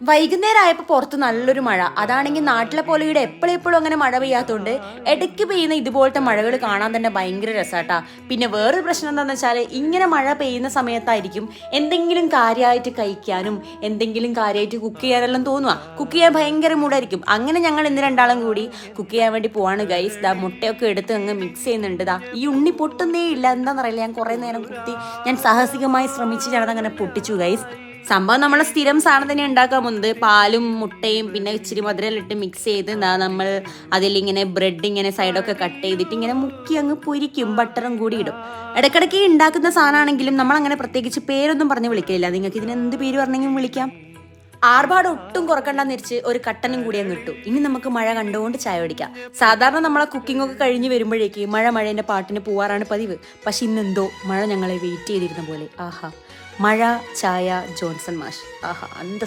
വൈകുന്നേരം ആയപ്പോൾ പുറത്ത് നല്ലൊരു മഴ. അതാണെങ്കിൽ നാട്ടിലെ പോലെ ഇവിടെ എപ്പോഴും അങ്ങനെ മഴ പെയ്യാത്തതുകൊണ്ട് ഇടയ്ക്ക് പെയ്യുന്ന ഇതുപോലത്തെ മഴകൾ കാണാൻ തന്നെ ഭയങ്കര രസാട്ടാ. പിന്നെ വേറൊരു പ്രശ്നം എന്താണെന്ന് വെച്ചാൽ ഇങ്ങനെ മഴ പെയ്യുന്ന സമയത്തായിരിക്കും എന്തെങ്കിലും കാര്യമായിട്ട് കഴിക്കാനും എന്തെങ്കിലും കാര്യമായിട്ട് കുക്ക് ചെയ്യാനെല്ലാം തോന്നുക. കുക്ക് ചെയ്യാൻ ഭയങ്കര മൂടായിരിക്കും. അങ്ങനെ ഞങ്ങൾ ഇന്ന് രണ്ടാളും കൂടി കുക്ക് ചെയ്യാൻ വേണ്ടി പോവാണ് ഗൈസ്. ദാ മുട്ടയൊക്കെ എടുത്ത് അങ്ങ് മിക്സ് ചെയ്യുന്നുണ്ട്. ദാ ഈ ഉണ്ണി പൊട്ടുന്നേ ഇല്ല, എന്താണെന്നറിയില്ല. ഞാൻ കുറേ നേരം കുത്തി ഞാൻ സാഹസികമായി ശ്രമിച്ച് ഞാനതങ്ങനെ പൊട്ടിച്ചു ഗൈസ്. സംഭവം നമ്മളെ സ്ഥിരം സാധനം തന്നെ ഉണ്ടാക്കാൻ പോകുന്നത്. പാലും മുട്ടയും പിന്നെ ഇച്ചിരി മധുരമിട്ട് മിക്സ് ചെയ്ത് നമ്മൾ അതിലിങ്ങനെ ബ്രെഡ് ഇങ്ങനെ സൈഡൊക്കെ കട്ട് ചെയ്തിട്ട് ഇങ്ങനെ മുക്കി അങ്ങ് പൊരിക്കും. ബട്ടറും കൂടി ഇടും. ഇടയ്ക്കിടയ്ക്ക് ഉണ്ടാക്കുന്ന സാധനമാണെങ്കിലും നമ്മളങ്ങനെ പ്രത്യേകിച്ച് പേരൊന്നും പറഞ്ഞ് വിളിക്കില്ല. നിങ്ങൾക്ക് ഇതിന് എന്ത് പേര് പറഞ്ഞെങ്കിലും വിളിക്കാം. ആർഭാട് ഒട്ടും കുറക്കണ്ടെന്ന് വെച്ച് ഒരു കട്ടനും കൂടി അങ്ങ് ഇട്ടു. ഇനി നമുക്ക് മഴ കണ്ടുകൊണ്ട് ചായ കുടിക്കാം. സാധാരണ നമ്മളെ കുക്കിംഗ് ഒക്കെ കഴിഞ്ഞ് വരുമ്പോഴേക്ക് മഴേന്റെ പാട്ടിന് പോവാറാണ് പതിവ്. പക്ഷെ ഇന്നെന്തോ മഴ ഞങ്ങളെ വെയിറ്റ് ചെയ്തിരുന്ന പോലെ. ആഹാ, മഴ ചായ ജോൺസൺ മാഷ്. ആഹാ, അന്തസ്.